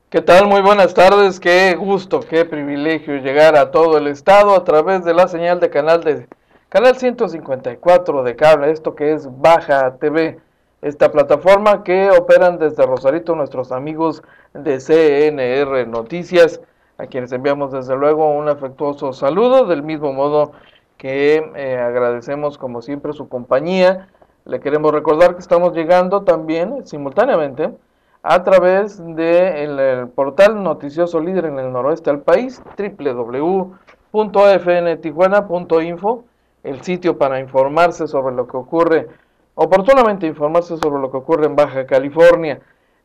¿Qué tal? Muy buenas tardes. Qué gusto, qué privilegio llegar a todo el estado a través de la señal de canal 154 de cable, esto que es Baja TV, esta plataforma que operan desde Rosarito nuestros amigos de CNR Noticias, a quienes enviamos desde luego un afectuoso saludo, del mismo modo que agradecemos como siempre su compañía. Le queremos recordar que estamos llegando también simultáneamente a través del portal noticioso líder en el noroeste del país, www.afntijuana.info, el sitio para informarse sobre lo que ocurre, oportunamente informarse sobre lo que ocurre en Baja California.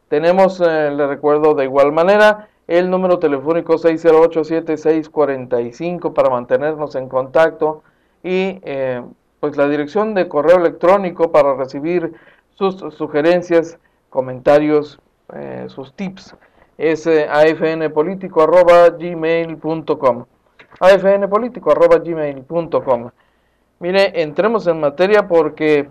Tenemos, le recuerdo de igual manera, el número telefónico 608-7645 para mantenernos en contacto y pues la dirección de correo electrónico para recibir sus sugerencias, comentarios, sus tips es afnpolitico@gmail.com afnpolitico@gmail.com. Mire, entremos en materia porque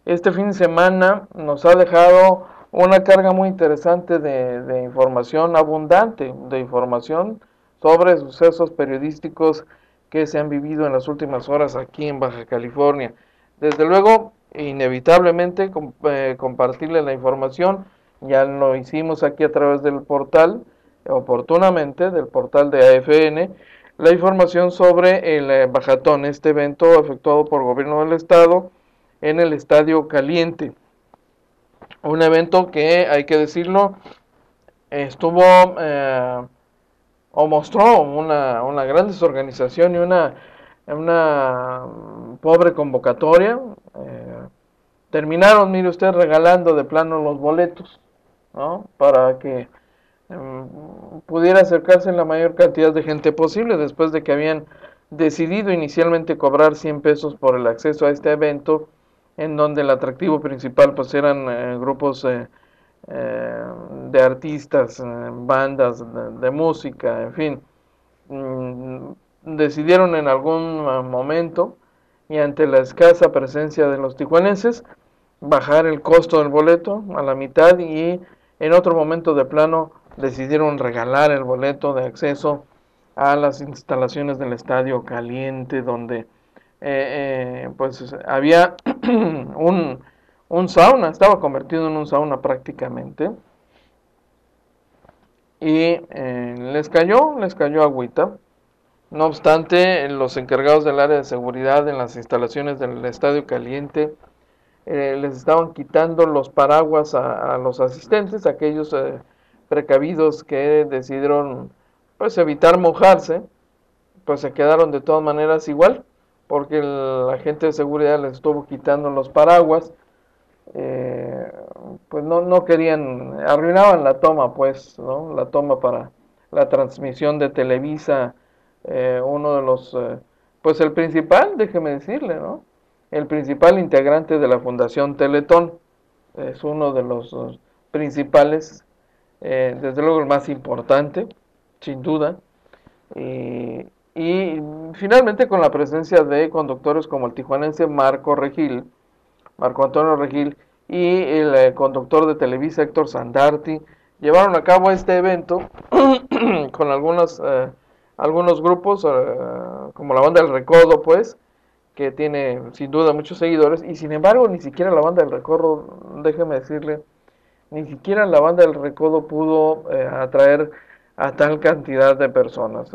este fin de semana nos ha dejado una carga muy interesante de información abundante, de información sobre sucesos periodísticos que se han vivido en las últimas horas aquí en Baja California. Desde luego, inevitablemente compartirle la información, ya lo hicimos aquí a través del portal, oportunamente, del portal de AFN, la información sobre el Bajatón, este evento efectuado por el gobierno del estado en el Estadio Caliente. Un evento que, hay que decirlo, estuvo o mostró una gran desorganización y una pobre convocatoria. Terminaron, mire usted, regalando de plano los boletos, ¿no? Para que pudiera acercarse la mayor cantidad de gente posible después de que habían decidido inicialmente cobrar 100 pesos por el acceso a este evento, en donde el atractivo principal pues eran grupos de artistas, bandas de música, en fin. Decidieron en algún momento y ante la escasa presencia de los tijuanenses bajar el costo del boleto a la mitad y en otro momento de plano decidieron regalar el boleto de acceso a las instalaciones del Estadio Caliente, donde pues había un, un sauna, estaba convertido en un sauna prácticamente, y les cayó agüita. No obstante, los encargados del área de seguridad en las instalaciones del Estadio Caliente les estaban quitando los paraguas a los asistentes, aquellos precavidos que decidieron pues evitar mojarse, pues se quedaron de todas maneras igual, porque el agente de seguridad les estuvo quitando los paraguas, eh, pues no querían, arruinaban la toma, pues, ¿no? La toma para la transmisión de Televisa, uno de los, pues el principal, déjeme decirle, ¿no? El principal integrante de la Fundación Teletón, es uno de los principales, desde luego el más importante, sin duda, y finalmente con la presencia de conductores como el tijuanense Marco Antonio Regil, y el conductor de Televisa, Héctor Sandarti, llevaron a cabo este evento con algunos grupos, como la banda del Recodo, pues, que tiene sin duda muchos seguidores, y sin embargo ni siquiera la banda del Recodo, déjeme decirle, ni siquiera la banda del Recodo pudo atraer a tal cantidad de personas.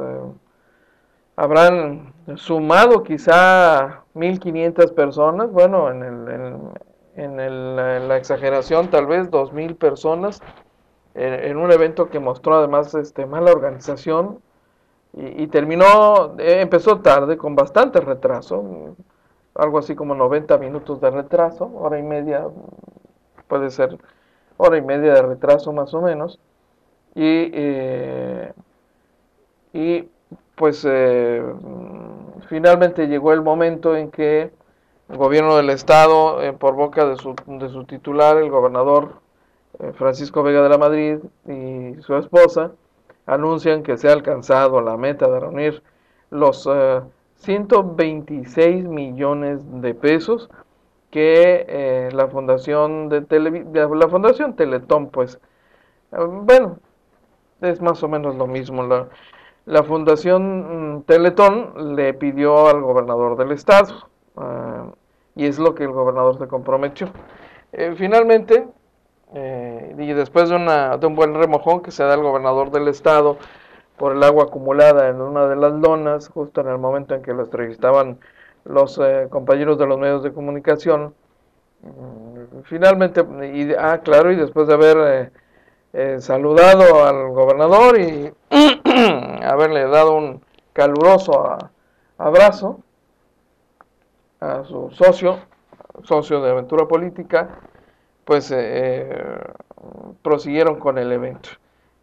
Habrán sumado quizá 1500 personas, bueno, en la exageración tal vez 2000 personas, en un evento que mostró además mala organización y terminó, empezó tarde, con bastante retraso, algo así como 90 minutos de retraso, hora y media, puede ser hora y media de retraso más o menos, y, eh, y pues finalmente llegó el momento en que el gobierno del estado, por boca de su titular, el gobernador Francisco Vega de la Madrid y su esposa, anuncian que se ha alcanzado la meta de reunir los 126 millones de pesos que la Fundación la Fundación Teletón, pues, bueno, es más o menos lo mismo. La Fundación Teletón le pidió al gobernador del estado, y es lo que el gobernador se comprometió. Finalmente, y después de un buen remojón que se da el gobernador del estado por el agua acumulada en una de las lonas, justo en el momento en que lo entrevistaban los compañeros de los medios de comunicación, finalmente, claro, y después de haber saludado al gobernador y haberle dado un caluroso abrazo a su socio de aventura política, pues prosiguieron con el evento.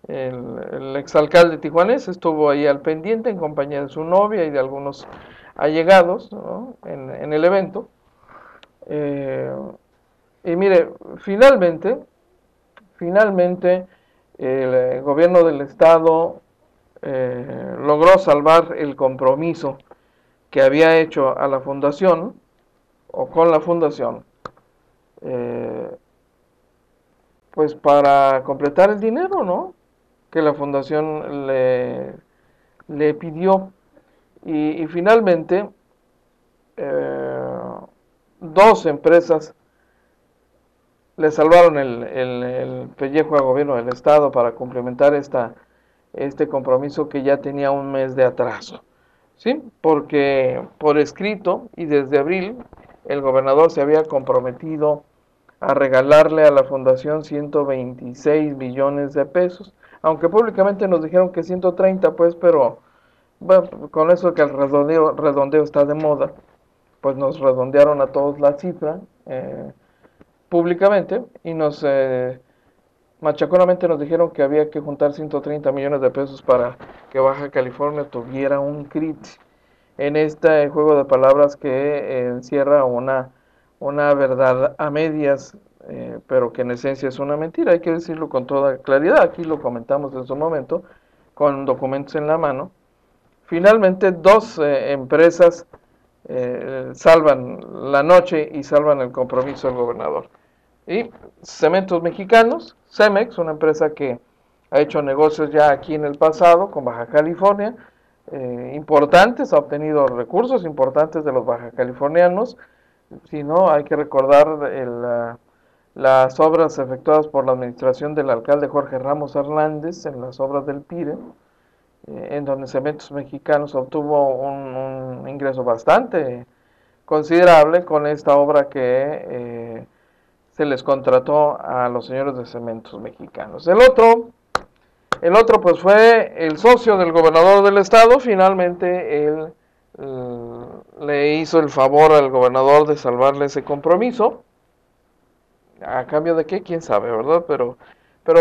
El exalcalde tijuanés estuvo ahí al pendiente en compañía de su novia y de algunos allegados, ¿no?, en el evento. Y mire, finalmente el gobierno del estado logró salvar el compromiso que había hecho a la fundación, o con la fundación, pues para completar el dinero, ¿no?, que la fundación le pidió. Y finalmente, dos empresas le salvaron el pellejo al gobierno del estado para complementar este compromiso que ya tenía un mes de atraso, ¿sí? Porque por escrito y desde abril el gobernador se había comprometido a regalarle a la fundación 126 millones de pesos, aunque públicamente nos dijeron que 130, pues, pero bueno, con eso que el redondeo está de moda, pues nos redondearon a todos la cifra públicamente y machaconamente nos dijeron que había que juntar 130 millones de pesos para que Baja California tuviera un CRIT en este juego de palabras que encierra una verdad a medias, pero que en esencia es una mentira. Hay que decirlo con toda claridad. Aquí lo comentamos en su momento, con documentos en la mano. Finalmente, dos empresas salvan la noche y salvan el compromiso del gobernador. Y Cementos Mexicanos, Cemex, una empresa que ha hecho negocios ya aquí en el pasado con Baja California, importantes, ha obtenido recursos importantes de los baja californianos. Si no, hay que recordar las obras efectuadas por la administración del alcalde Jorge Ramos Hernández en las obras del PIRE, en donde Cementos Mexicanos obtuvo un ingreso bastante considerable con esta obra que se les contrató a los señores de Cementos Mexicanos. El otro pues fue el socio del gobernador del estado. Finalmente él le hizo el favor al gobernador de salvarle ese compromiso. ¿A cambio de qué? Quién sabe, ¿verdad? Pero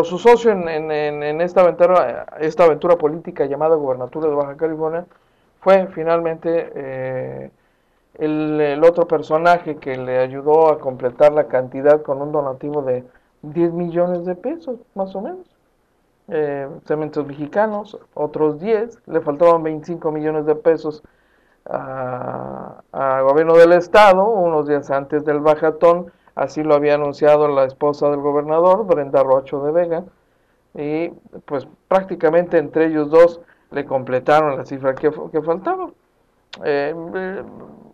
su socio en esta aventura política llamada Gobernatura de Baja California fue finalmente el otro personaje que le ayudó a completar la cantidad con un donativo de 10 millones de pesos, más o menos. Cementos Mexicanos, otros 10, le faltaban 25 millones de pesos a gobierno del estado, unos días antes del bajatón. Así lo había anunciado la esposa del gobernador, Brenda Rocho de Vega, y pues prácticamente entre ellos dos le completaron la cifra que faltaba.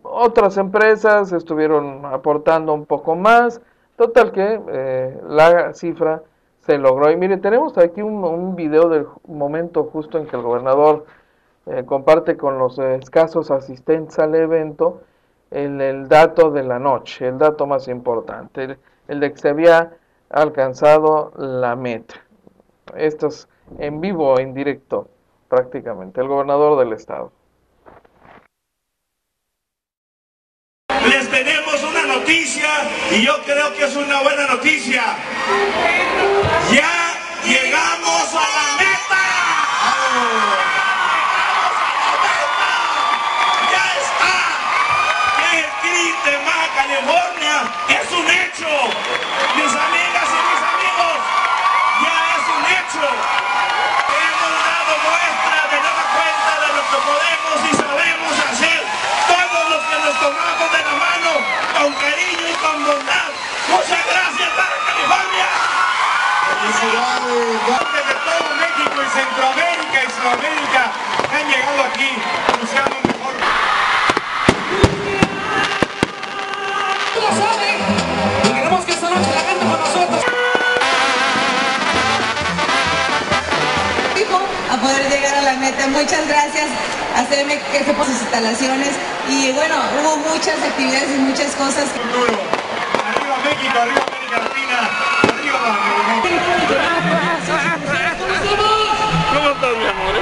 Otras empresas estuvieron aportando un poco más, total que la cifra se logró. Y miren, tenemos aquí un video del momento justo en que el gobernador comparte con los escasos asistentes al evento el dato de la noche, el dato más importante, el de que se había alcanzado la meta. Esto es en vivo, en directo, prácticamente, el gobernador del estado. Les tenemos una noticia y yo creo que es una buena noticia. Ya llegamos a la meta. Ya está. Que el CRIT de Baja California es un hecho. Mis amigas y mis amigos, ya es un hecho. Hemos dado muestra de nueva cuenta de lo que podemos y sabemos hacer. Todos los que nos tomamos de la mano con cariño y con bondad. Muchas gracias, Baja California. Felicidades. De todo México y la meta. Muchas gracias a CDMX por sus instalaciones y bueno, hubo muchas actividades y muchas cosas. Arriba México, arriba América Latina, arriba ¿Cómo estás, mi amor?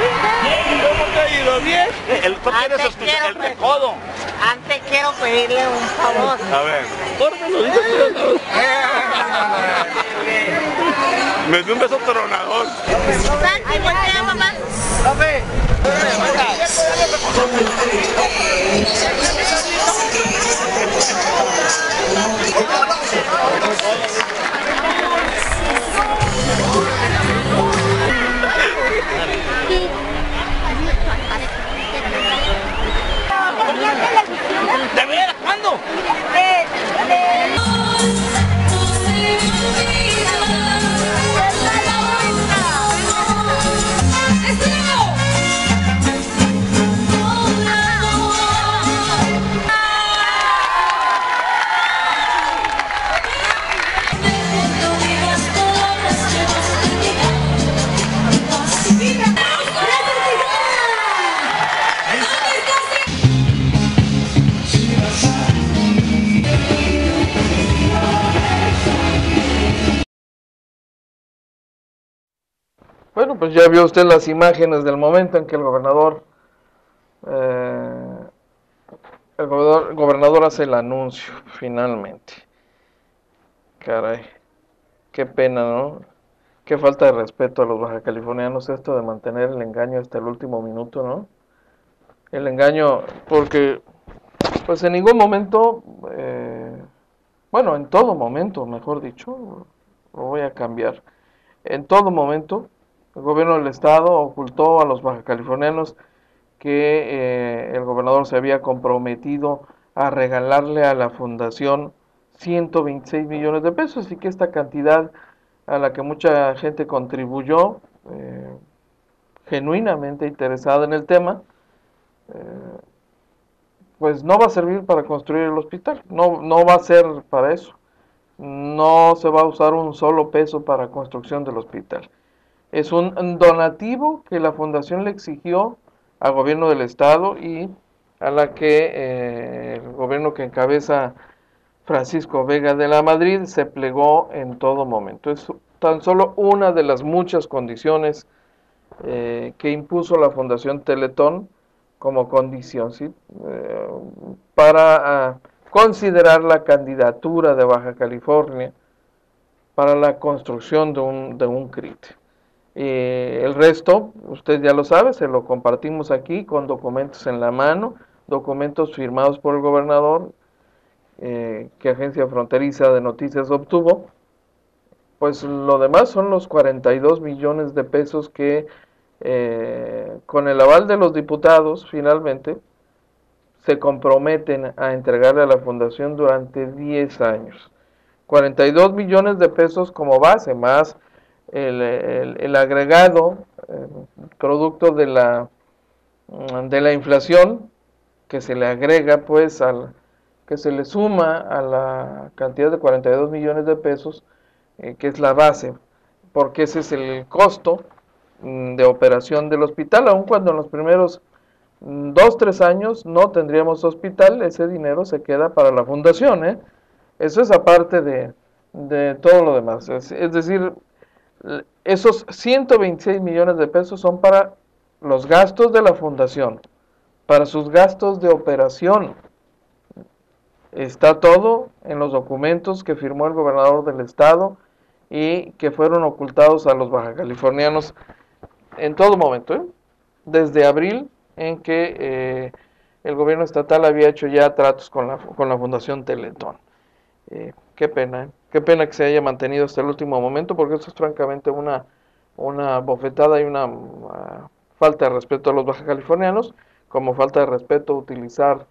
¿Cómo te ha ido? ¿Bien? El recodo. Antes quiero pedirle un favor. A ver, córtalo, dice. Me dio un beso tronador. Santi, voltea, mamá. ¿De veras? ¿Cuándo? Bueno, pues ya vio usted las imágenes del momento en que el gobernador hace el anuncio, finalmente. Caray, qué pena, ¿no? Qué falta de respeto a los bajacalifornianos esto de mantener el engaño hasta el último minuto, ¿no? El engaño, porque pues en ningún momento, bueno, en todo momento, mejor dicho, lo voy a cambiar. En todo momento, el gobierno del estado ocultó a los bajacalifornianos que el gobernador se había comprometido a regalarle a la fundación 126 millones de pesos y que esta cantidad a la que mucha gente contribuyó genuinamente interesada en el tema, pues no va a servir para construir el hospital, no va a ser para eso, no se va a usar un solo peso para construcción del hospital. Es un donativo que la fundación le exigió al gobierno del estado y a la que el gobierno que encabeza Francisco Vega de la Madrid se plegó en todo momento. Es tan solo una de las muchas condiciones que impuso la Fundación Teletón como condición, ¿sí? Para considerar la candidatura de Baja California para la construcción de un CRIT. El resto, usted ya lo sabe, se lo compartimos aquí con documentos en la mano, documentos firmados por el gobernador, que Agencia Fronteriza de Noticias obtuvo. Pues lo demás son los 42 millones de pesos que con el aval de los diputados finalmente se comprometen a entregarle a la fundación durante 10 años. 42 millones de pesos como base, más el agregado producto de la inflación que se le agrega pues que se le suma a la cantidad de 42 millones de pesos que es la base, porque ese es el costo de operación del hospital, aun cuando en los primeros 2-3 años no tendríamos hospital, ese dinero se queda para la fundación, ¿eh? Eso es aparte de todo lo demás, es decir, esos 126 millones de pesos son para los gastos de la fundación, para sus gastos de operación. Está todo en los documentos que firmó el gobernador del estado y que fueron ocultados a los bajacalifornianos en todo momento, ¿eh? Desde abril en que el gobierno estatal había hecho ya tratos con la Fundación Teletón. Qué pena, ¿eh? Qué pena que se haya mantenido hasta el último momento, porque esto es francamente una bofetada y una falta de respeto a los bajacalifornianos, como falta de respeto utilizar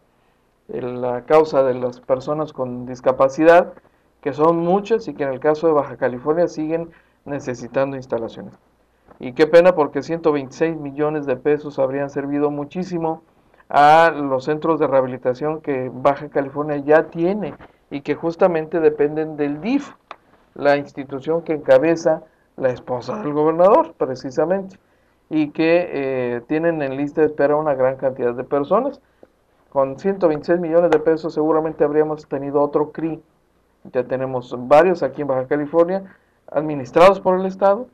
la causa de las personas con discapacidad, que son muchas y que en el caso de Baja California siguen necesitando instalaciones. Y qué pena porque 126 millones de pesos habrían servido muchísimo a los centros de rehabilitación que Baja California ya tiene y que justamente dependen del DIF, la institución que encabeza la esposa del gobernador, precisamente. y que tienen en lista de espera una gran cantidad de personas. Con 126 millones de pesos seguramente habríamos tenido otro CRI. Ya tenemos varios aquí en Baja California, administrados por el Estado.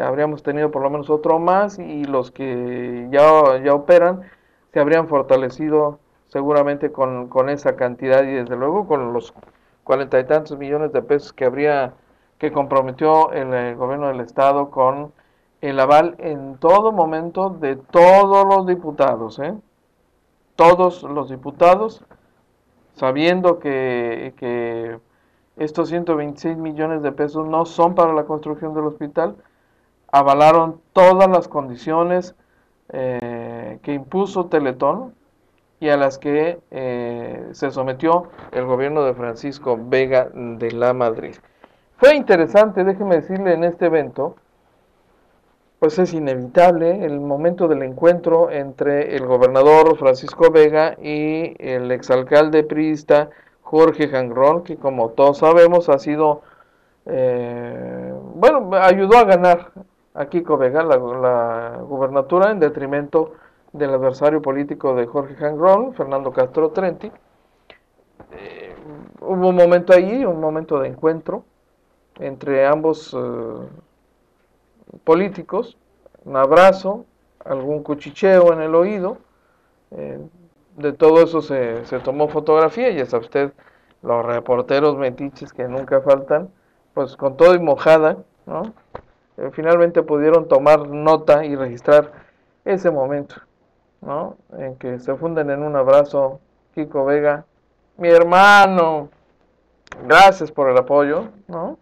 Habríamos tenido por lo menos otro más y los que ya operan se habrían fortalecido seguramente con esa cantidad y desde luego con los 40 y tantos millones de pesos que comprometió el gobierno del Estado con el aval en todo momento de todos los diputados, todos los diputados, sabiendo que estos 126 millones de pesos no son para la construcción del hospital, avalaron todas las condiciones que impuso Teletón y a las que se sometió el gobierno de Francisco Vega de la Madrid. Fue interesante, déjeme decirle, en este evento, pues es inevitable el momento del encuentro entre el gobernador Francisco Vega y el exalcalde priista Jorge Jangrón, que como todos sabemos ha sido, ayudó a ganar a Kiko Vega la gubernatura en detrimento del adversario político de Jorge Jangrón, Fernando Castro Trenti. Hubo un momento ahí, un momento de encuentro entre ambos políticos, un abrazo, algún cuchicheo en el oído, de todo eso se tomó fotografía, ya sabe usted, los reporteros metiches que nunca faltan, pues con todo y mojada, ¿no? Finalmente pudieron tomar nota y registrar ese momento, ¿no? En que se funden en un abrazo, Kiko Vega, mi hermano, gracias por el apoyo, ¿no?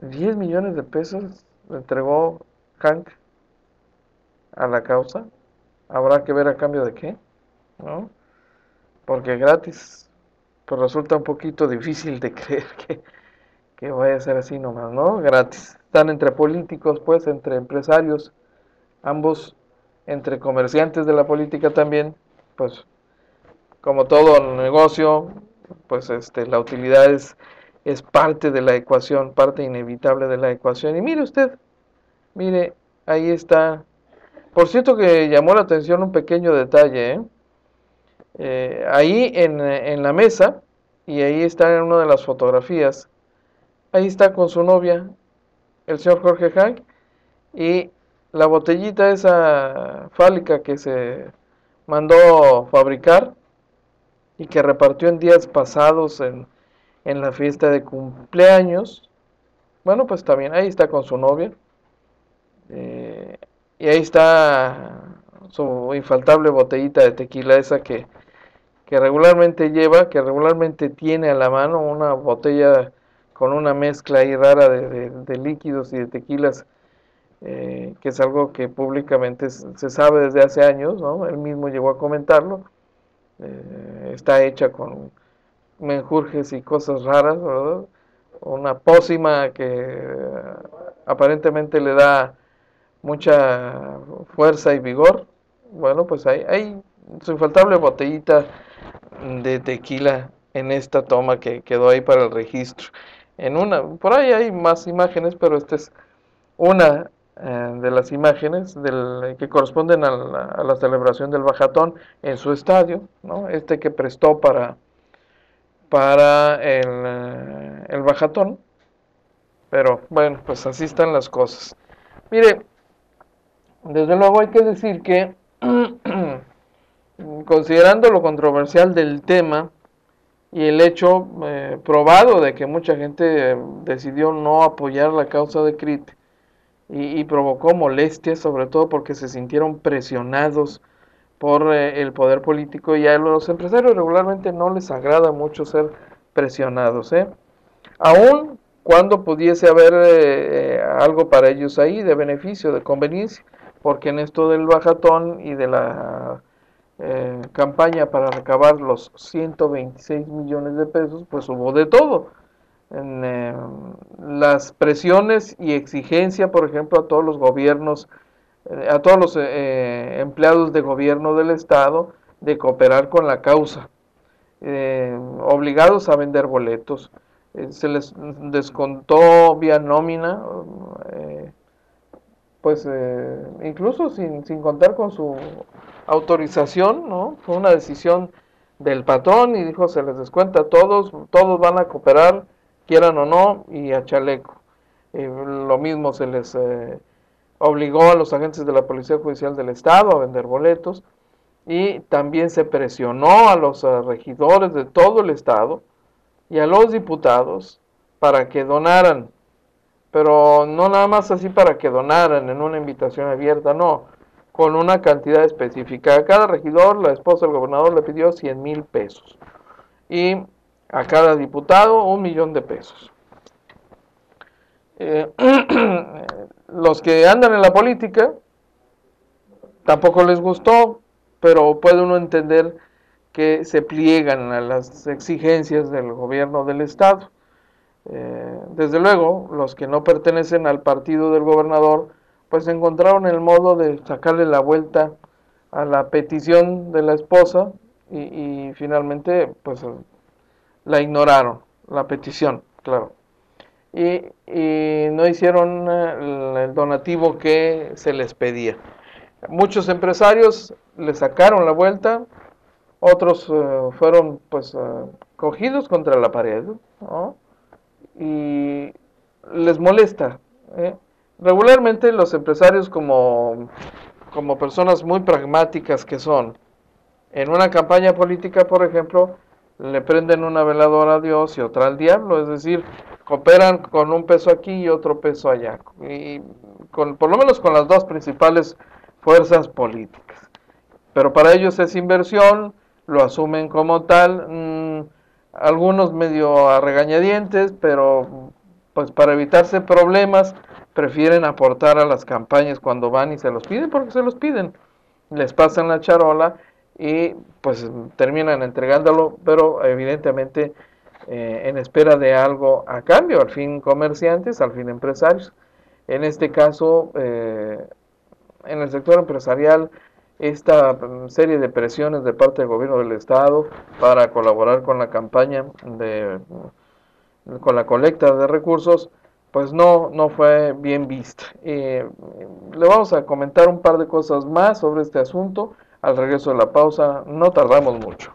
10 millones de pesos le entregó Hank a la causa. Habrá que ver a cambio de qué, ¿no? Porque gratis, pues resulta un poquito difícil de creer que vaya a ser así nomás, ¿no? Gratis. Están entre políticos, pues, entre empresarios, ambos, entre comerciantes de la política también, pues, como todo negocio, pues, la utilidad es parte de la ecuación, parte inevitable de la ecuación. Y mire usted, mire, ahí está. Por cierto que llamó la atención un pequeño detalle, ahí en la mesa, y ahí está en una de las fotografías, ahí está con su novia, el señor Jorge Hank, y la botellita esa fálica que se mandó fabricar y que repartió en días pasados en la fiesta de cumpleaños. Bueno, pues también ahí está con su novia. Y ahí está su infaltable botellita de tequila, esa que regularmente lleva, que regularmente tiene a la mano, una botella con una mezcla ahí rara de líquidos y de tequilas, que es algo que públicamente se sabe desde hace años, ¿no? Él mismo llegó a comentarlo. Está hecha con menjurjes y cosas raras, ¿verdad? Una pócima que aparentemente le da mucha fuerza y vigor. Bueno, pues hay su infaltable botellita de tequila en esta toma que quedó ahí para el registro. Por ahí hay más imágenes, pero esta es una de las imágenes que corresponden a la celebración del Bajatón en su estadio, ¿no? Que prestó para el Bajatón. Pero bueno, pues así están las cosas. Mire, desde luego hay que decir que, considerando lo controversial del tema y el hecho probado de que mucha gente decidió no apoyar la causa de CRIT y provocó molestias, sobre todo porque se sintieron presionados por el poder político, y a los empresarios regularmente no les agrada mucho ser presionados, aún cuando pudiese haber algo para ellos ahí de beneficio, de conveniencia, porque en esto del Bajatón y de la campaña para recabar los 126 millones de pesos, pues hubo de todo. En las presiones y exigencia, por ejemplo, a todos los gobiernos, a todos los empleados de gobierno del Estado, de cooperar con la causa, obligados a vender boletos, se les descontó vía nómina pues incluso sin contar con su autorización, ¿no? Fue una decisión del patrón y dijo se les descuenta a todos, todos van a cooperar, quieran o no, y a chaleco. Lo mismo se les obligó a los agentes de la Policía Judicial del Estado a vender boletos y también se presionó a los regidores de todo el Estado y a los diputados para que donaran, pero no nada más así para que donaran en una invitación abierta, no, con una cantidad específica. A cada regidor, la esposa del gobernador le pidió 100,000 pesos y a cada diputado 1,000,000 de pesos. Los que andan en la política tampoco les gustó, pero puede uno entender que se pliegan a las exigencias del gobierno del Estado. Desde luego, los que no pertenecen al partido del gobernador, pues encontraron el modo de sacarle la vuelta a la petición de la esposa y finalmente pues la ignoraron, la petición, claro. Y no hicieron el donativo que se les pedía. Muchos empresarios le sacaron la vuelta, otros fueron pues cogidos contra la pared, ¿no? Y les molesta. Regularmente los empresarios como personas muy pragmáticas que son, en una campaña política, por ejemplo, le prenden una veladora a Dios y otra al diablo, es decir, cooperan con un peso aquí y otro peso allá, y por lo menos con las dos principales fuerzas políticas. Pero para ellos es inversión, lo asumen como tal, algunos medio a regañadientes, pero pues para evitarse problemas prefieren aportar a las campañas cuando van y se los piden, porque se los piden, les pasan la charola y pues terminan entregándolo, pero evidentemente en espera de algo a cambio, al fin comerciantes, al fin empresarios. En este caso, en el sector empresarial, esta serie de presiones de parte del gobierno del Estado para colaborar con la campaña, con la colecta de recursos, pues no fue bien vista. Le vamos a comentar un par de cosas más sobre este asunto al regreso de la pausa, no tardamos mucho.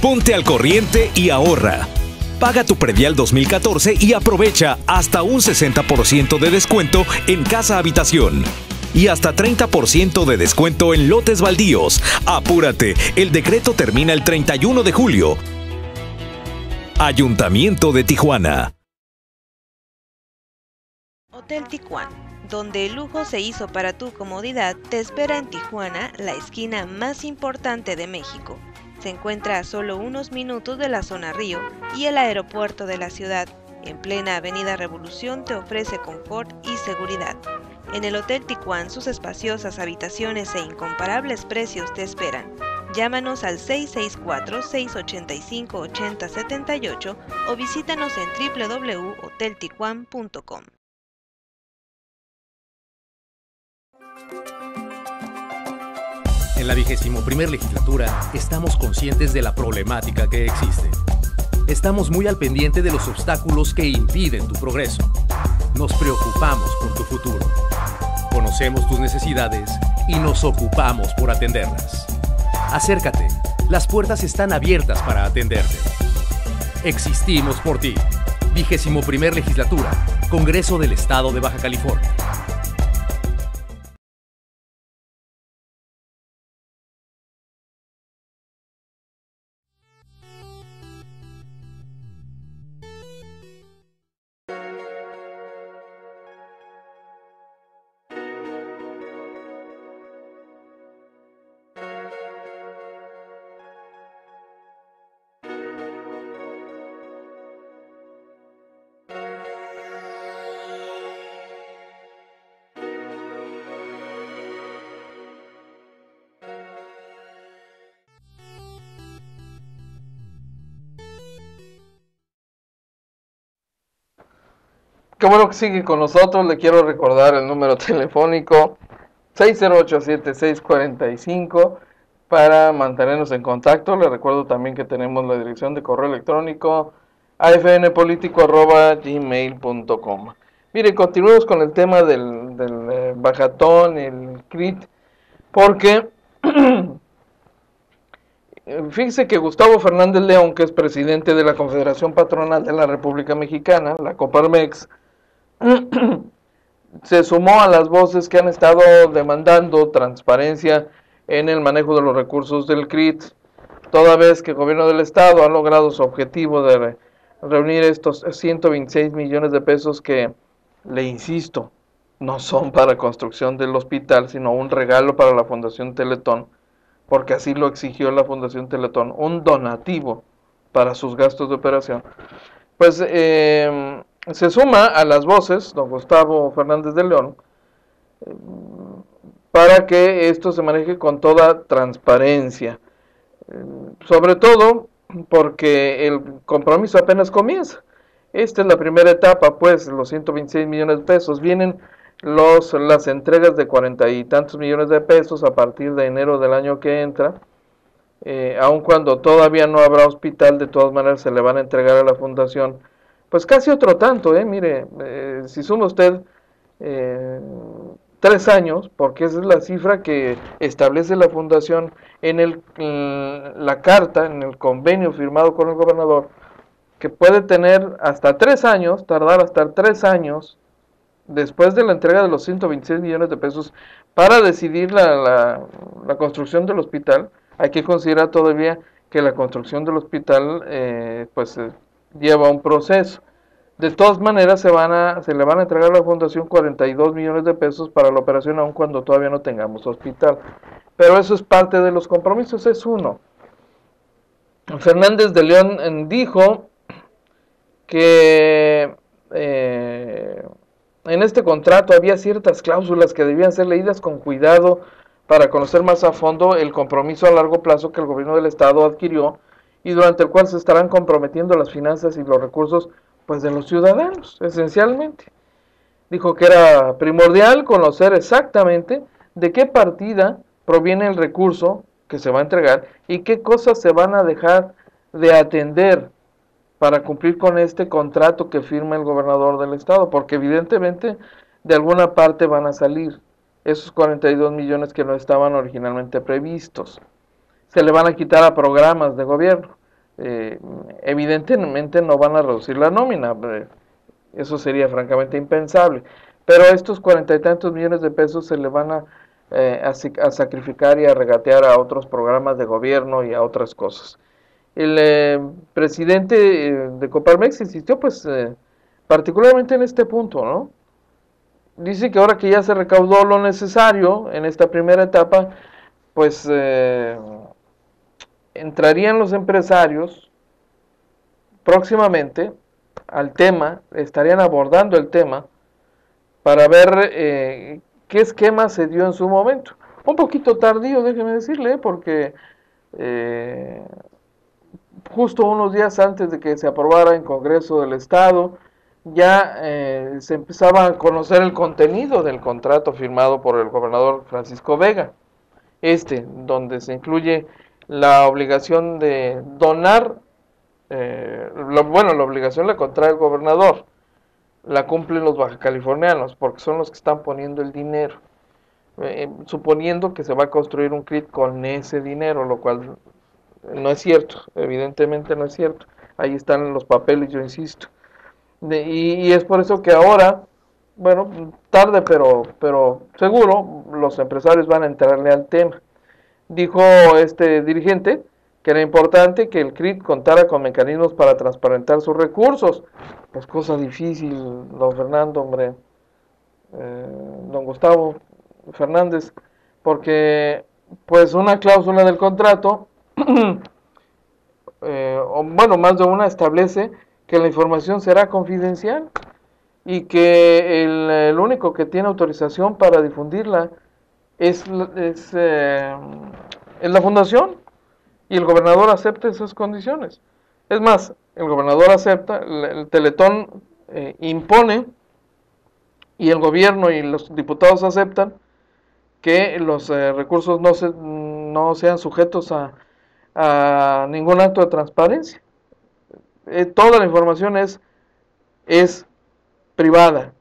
Ponte al corriente y ahorra. Paga tu predial 2014 y aprovecha hasta un 60% de descuento en casa habitación y hasta 30% de descuento en lotes baldíos. Apúrate, el decreto termina el 31 de julio. Ayuntamiento de Tijuana. Hotel Tijuana, donde el lujo se hizo para tu comodidad, te espera en Tijuana, la esquina más importante de México. Se encuentra a solo unos minutos de la zona Río y el aeropuerto de la ciudad. En plena Avenida Revolución te ofrece confort y seguridad. En el Hotel Tijuana, sus espaciosas habitaciones e incomparables precios te esperan. Llámanos al 664-685-8078 o visítanos en www.hoteltijuan.com. En la 21ª legislatura estamos conscientes de la problemática que existe. Estamos muy al pendiente de los obstáculos que impiden tu progreso. Nos preocupamos por tu futuro. Conocemos tus necesidades y nos ocupamos por atenderlas. Acércate, las puertas están abiertas para atenderte. Existimos por ti. 21ª Legislatura, Congreso del Estado de Baja California. Qué bueno que sigue con nosotros. Le quiero recordar el número telefónico 608-7645 para mantenernos en contacto. Le recuerdo también que tenemos la dirección de correo electrónico afnpolitico@gmail.com. Mire, continuemos con el tema del bajatón, el CRIT, porque fíjese que Gustavo Fernández León, que es presidente de la Confederación Patronal de la República Mexicana, la Coparmex, se sumó a las voces que han estado demandando transparencia en el manejo de los recursos del CRIT, toda vez que el gobierno del estado ha logrado su objetivo de reunir estos 126 millones de pesos que, le insisto, no son para construcción del hospital, sino un regalo para la Fundación Teletón, porque así lo exigió la Fundación Teletón, un donativo para sus gastos de operación. Pues se suma a las voces don Gustavo Fernández de León para que esto se maneje con toda transparencia, sobre todo porque el compromiso apenas comienza. Esta es la primera etapa, pues los 126 millones de pesos, vienen las entregas de 40 y tantos millones de pesos a partir de enero del año que entra. Aun cuando todavía no habrá hospital, de todas maneras se le van a entregar a la fundación pues casi otro tanto, mire, si suma usted 3 años, porque esa es la cifra que establece la fundación en la carta, en el convenio firmado con el gobernador, que puede tener hasta 3 años, tardar hasta 3 años después de la entrega de los 126 millones de pesos para decidir la construcción del hospital. Hay que considerar todavía que la construcción del hospital lleva un proceso. De todas maneras se le van a entregar a la fundación 42 millones de pesos para la operación, aun cuando todavía no tengamos hospital. Pero eso es parte de los compromisos, es uno. Fernández de León dijo que en este contrato había ciertas cláusulas que debían ser leídas con cuidado para conocer más a fondo el compromiso a largo plazo que el gobierno del estado adquirió y durante el cual se estarán comprometiendo las finanzas y los recursos pues de los ciudadanos, esencialmente. Dijo que era primordial conocer exactamente de qué partida proviene el recurso que se va a entregar y qué cosas se van a dejar de atender para cumplir con este contrato que firma el gobernador del estado, porque evidentemente de alguna parte van a salir esos 42 millones que no estaban originalmente previstos. Se le van a quitar a programas de gobierno. Evidentemente no van a reducir la nómina, eso sería francamente impensable, pero estos 40 y tantos millones de pesos se le van a sacrificar y a regatear a otros programas de gobierno y a otras cosas. El presidente de Coparmex insistió pues particularmente en este punto, ¿no? Dice que ahora que ya se recaudó lo necesario en esta primera etapa, pues entrarían los empresarios próximamente al tema, estarían abordando el tema para ver qué esquema se dio en su momento. Un poquito tardío, déjeme decirle, porque justo unos días antes de que se aprobara en Congreso del Estado, ya se empezaba a conocer el contenido del contrato firmado por el gobernador Francisco Vega, donde se incluye la obligación de donar, la obligación la contrae el gobernador, la cumplen los bajacalifornianos, porque son los que están poniendo el dinero, suponiendo que se va a construir un CRIT con ese dinero, lo cual no es cierto, evidentemente no es cierto. ahí están los papeles, yo insisto. Y es por eso que ahora, bueno, tarde pero seguro, los empresarios van a entrarle al tema. Dijo este dirigente que era importante que el CRIT contara con mecanismos para transparentar sus recursos. Pues cosa difícil, don Fernando, hombre, don Gustavo Fernández, porque pues una cláusula del contrato, o bueno, más de una, establece que la información será confidencial y que el único que tiene autorización para difundirla es la fundación, y el gobernador acepta esas condiciones. Es más, el gobernador acepta, el Teletón impone, y el gobierno y los diputados aceptan que los recursos no sean sujetos a ningún acto de transparencia. Toda la información es privada,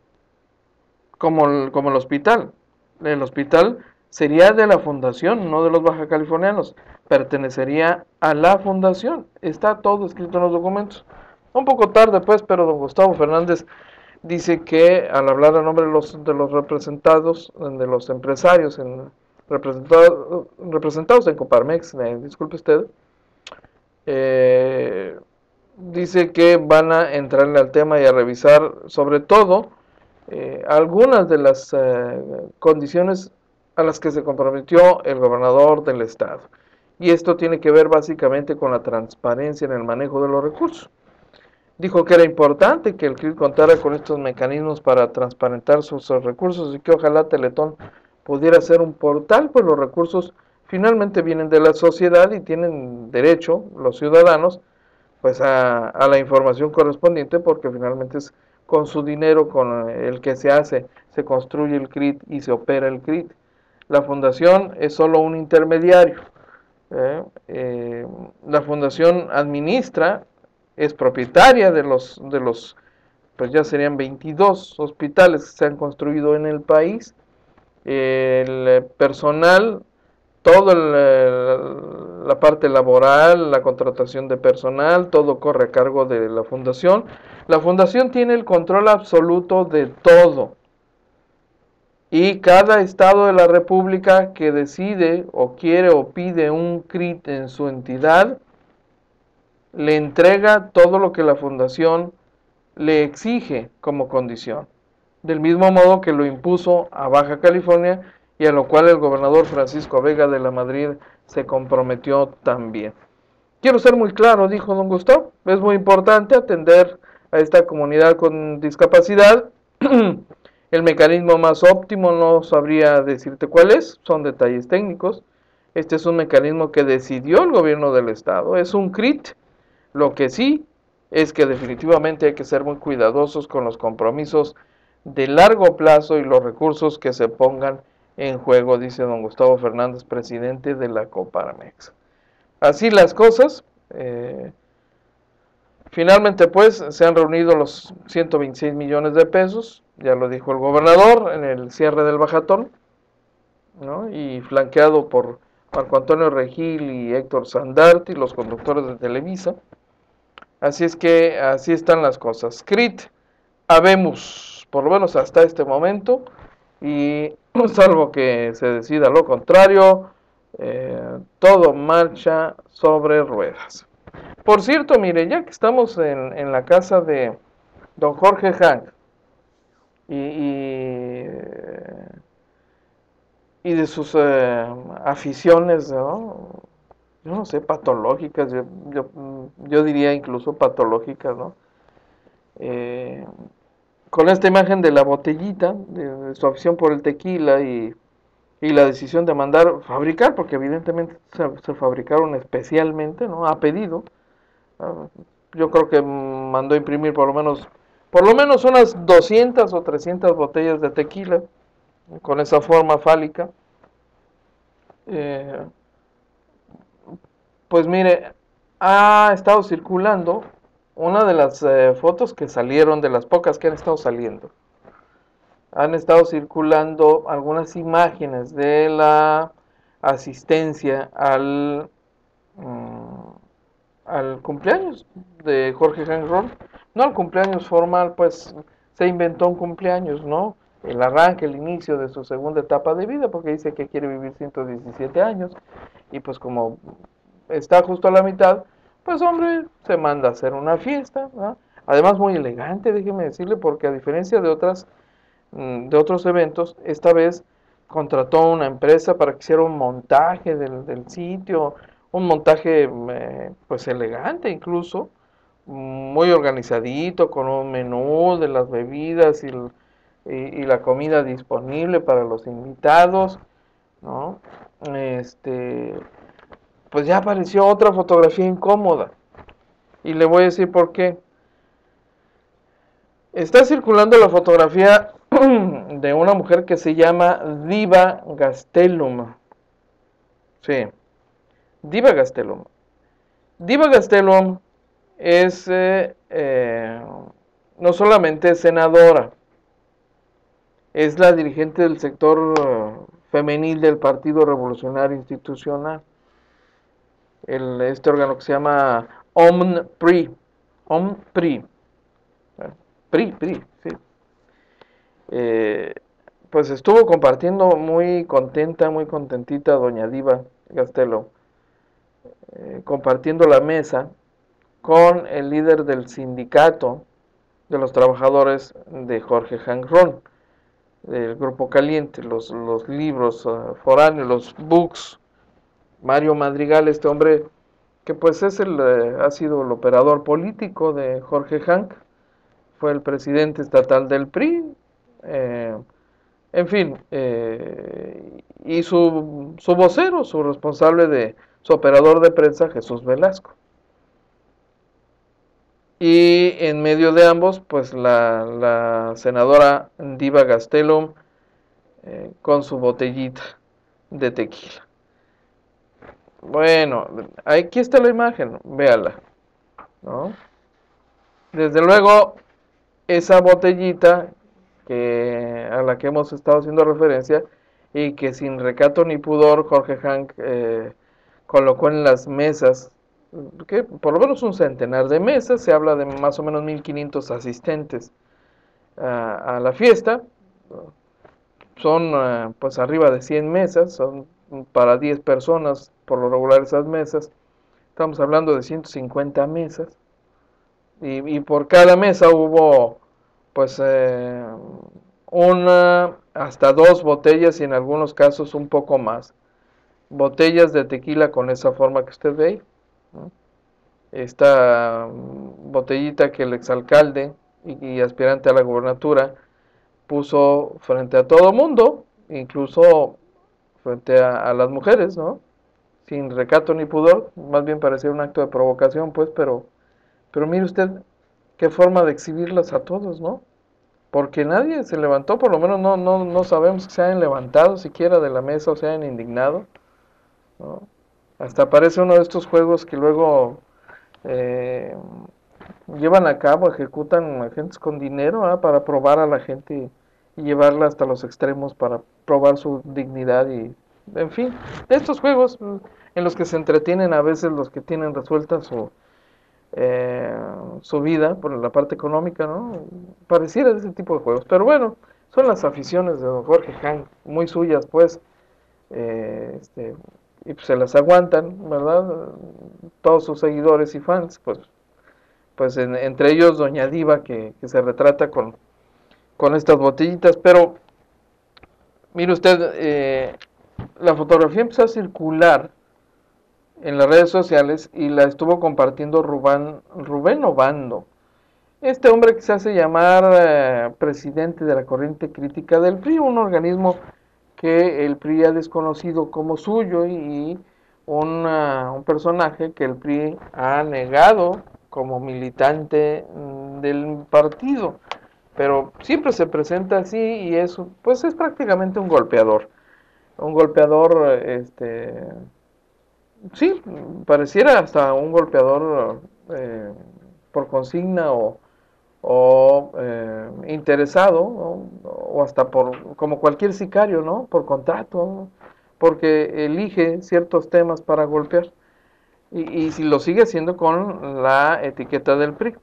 como el hospital. El hospital sería de la fundación, no de los baja californianos, pertenecería a la fundación. Está todo escrito en los documentos. Un poco tarde pues, pero don Gustavo Fernández dice que al hablar a nombre de los representados, de los empresarios representados en Coparmex, disculpe usted, dice que van a entrarle al tema y a revisar sobre todo algunas de las condiciones a las que se comprometió el gobernador del estado. Y esto tiene que ver básicamente con la transparencia en el manejo de los recursos. Dijo que era importante que el CRIT contara con estos mecanismos para transparentar sus recursos y que ojalá Teletón pudiera ser un portal, pues los recursos finalmente vienen de la sociedad y tienen derecho los ciudadanos pues a la información correspondiente, porque finalmente es con su dinero con el que se construye el CRIT y se opera el CRIT. La fundación es solo un intermediario. La fundación administra, es propietaria de los, pues ya serían 22 hospitales que se han construido en el país. El personal, toda la parte laboral, la contratación de personal, todo corre a cargo de la fundación. La fundación tiene el control absoluto de todo. Y cada estado de la república que decide o quiere o pide un CRIT en su entidad, le entrega todo lo que la fundación le exige como condición, del mismo modo que lo impuso a Baja California y a lo cual el gobernador Francisco Vega de la Madrid se comprometió también. Quiero ser muy claro, dijo don Gustavo, es muy importante atender a esta comunidad con discapacidad. El mecanismo más óptimo no sabría decirte cuál es, son detalles técnicos. Este es un mecanismo que decidió el gobierno del estado, es un CRIT. Lo que sí es que definitivamente hay que ser muy cuidadosos con los compromisos de largo plazo y los recursos que se pongan en juego, dice don Gustavo Fernández, presidente de la Coparmex. Así las cosas, finalmente pues se han reunido los 126 millones de pesos, ya lo dijo el gobernador en el cierre del bajatón, ¿no? Y flanqueado por Marco Antonio Regil y Héctor Sandarti, los conductores de Televisa. Así es que así están las cosas. CRIT, habemos, por lo menos hasta este momento, y salvo que se decida lo contrario, todo marcha sobre ruedas. Por cierto, mire, ya que estamos en la casa de don Jorge Hank y de sus aficiones, ¿no? Yo no sé, patológicas, yo diría incluso patológicas, ¿no? Con esta imagen de la botellita, de su afición por el tequila y la decisión de mandar fabricar, porque evidentemente se fabricaron especialmente, ¿no? A pedido. Yo creo que mandó imprimir por lo menos unas 200 o 300 botellas de tequila, con esa forma fálica. Pues mire, ha estado circulando una de las fotos que salieron, de las pocas que han estado saliendo. Han estado circulando algunas imágenes de la asistencia al cumpleaños de Jorge Hank Ron. No al cumpleaños formal, pues se inventó un cumpleaños, ¿no? El arranque, el inicio de su segunda etapa de vida, porque dice que quiere vivir 117 años, y pues como está justo a la mitad, pues hombre, se manda a hacer una fiesta, ¿no? Además muy elegante, déjeme decirle, porque a diferencia de otros eventos, esta vez contrató una empresa para que hiciera un montaje del sitio, un montaje pues elegante incluso, muy organizadito, con un menú de las bebidas y la comida disponible para los invitados, ¿no? Este, pues ya apareció otra fotografía incómoda. Y le voy a decir por qué. Está circulando la fotografía de una mujer que se llama Diva Gastelum. Sí, Diva Gastelum. Diva Gastelum es no solamente senadora, es la dirigente del sector femenil del Partido Revolucionario Institucional. Este órgano que se llama OMPRI. OMPRI. PRI, sí. Pues estuvo compartiendo muy contenta, muy contentita doña Diva Gastelum, compartiendo la mesa con el líder del sindicato de los trabajadores de Jorge Hank Ron, del Grupo Caliente, los libros foráneos, los books. Mario Madrigal, este hombre que pues ha sido el operador político de Jorge Hank, fue el presidente estatal del PRI, en fin, y su vocero, su responsable su operador de prensa, Jesús Velasco. Y en medio de ambos, pues la senadora Diva Gastelum con su botellita de tequila. Bueno, aquí está la imagen, véala, ¿no? Desde luego, esa botellita a la que hemos estado haciendo referencia y que sin recato ni pudor Jorge Hank colocó en las mesas, que por lo menos un centenar de mesas, se habla de más o menos 1500 asistentes a la fiesta, son pues arriba de 100 mesas, son para 10 personas por lo regular esas mesas, estamos hablando de 150 mesas, y por cada mesa hubo pues una hasta dos botellas y en algunos casos un poco más, botellas de tequila con esa forma que usted ve, ¿no? Esta botellita que el exalcalde y aspirante a la gubernatura puso frente a todo mundo, incluso frente a las mujeres, ¿no? Sin recato ni pudor, más bien parecía un acto de provocación, pues, pero mire usted qué forma de exhibirlas a todos, ¿no? Porque nadie se levantó, por lo menos no sabemos que se hayan levantado siquiera de la mesa o se hayan indignado, ¿no? Hasta parece uno de estos juegos que luego llevan a cabo, ejecutan agentes con dinero, ¿ah? Para probar a la gente y llevarla hasta los extremos para probar su dignidad y, en fin, estos juegos en los que se entretienen a veces los que tienen resuelta su vida por la parte económica, ¿no? Pareciera de ese tipo de juegos, pero bueno, son las aficiones de don Jorge Hank, muy suyas, pues, y pues se las aguantan, ¿verdad? Todos sus seguidores y fans, pues entre ellos doña Diva, que se retrata con estas botellitas, pero mire usted, la fotografía empezó a circular en las redes sociales y la estuvo compartiendo Rubén Obando, este hombre que se hace llamar presidente de la corriente crítica del PRI, un organismo que el PRI ha desconocido como suyo y un personaje que el PRI ha negado como militante del partido, pero siempre se presenta así y eso pues es prácticamente un golpeador, sí, pareciera hasta un golpeador por consigna o interesado, ¿no? O hasta como cualquier sicario, ¿no? Por contrato, ¿no? Porque elige ciertos temas para golpear. y si lo sigue haciendo con la etiqueta del PRI.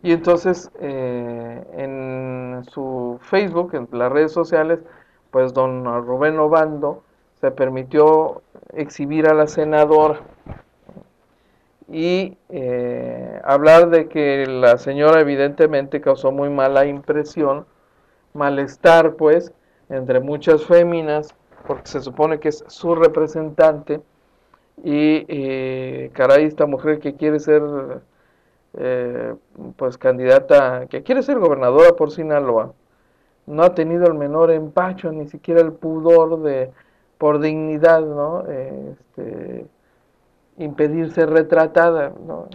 Y entonces en su Facebook, en las redes sociales, pues don Rubén Obando se permitió exhibir a la senadora y hablar de que la señora evidentemente causó muy mala impresión, malestar pues, entre muchas féminas, porque se supone que es su representante, y caray, esta mujer que quiere ser pues candidata, que quiere ser gobernadora por Sinaloa, no ha tenido el menor empacho, ni siquiera el pudor de, por dignidad, ¿no? Impedir ser retratada, ¿no?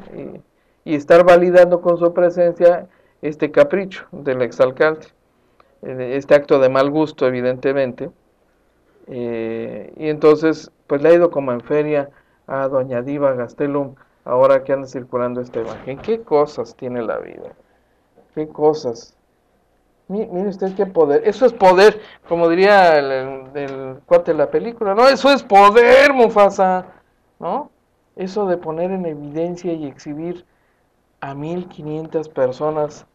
Y estar validando con su presencia este capricho del exalcalde, este acto de mal gusto, evidentemente. Y entonces, pues le ha ido como en feria a doña Diva Gastelum, ahora que anda circulando esta imagen. ¿Qué cosas tiene la vida? ¿Qué cosas? Mire usted qué poder. Eso es poder, como diría el cuate de la película. No, eso es poder, Mufasa, ¿no? Eso de poner en evidencia y exhibir a 1500 personas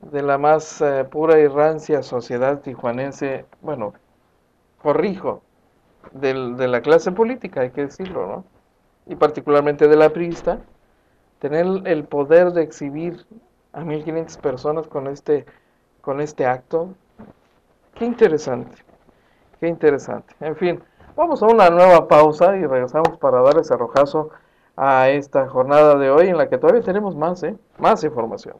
de la más pura y rancia sociedad tijuanense, bueno, corrijo, de la clase política, hay que decirlo, ¿no? Y particularmente de la priista, tener el poder de exhibir a 1500 personas con este acto, qué interesante, qué interesante. En fin, vamos a una nueva pausa y regresamos para dar ese arrojazo a esta jornada de hoy en la que todavía tenemos más información.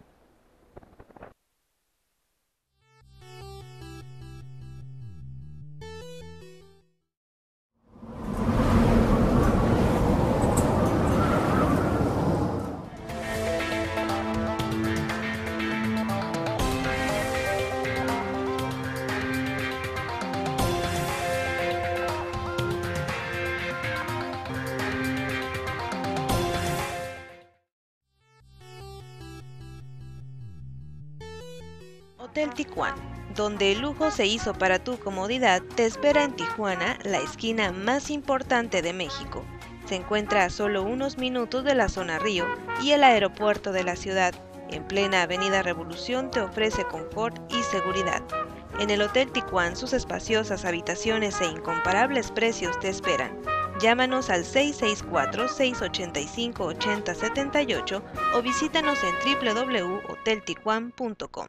Hotel Tijuana, donde el lujo se hizo para tu comodidad, te espera en Tijuana, la esquina más importante de México. Se encuentra a solo unos minutos de la zona Río y el aeropuerto de la ciudad. En plena Avenida Revolución te ofrece confort y seguridad. En el Hotel Tijuana, sus espaciosas habitaciones e incomparables precios te esperan. Llámanos al 664-685-8078 o visítanos en www.hoteltijuan.com.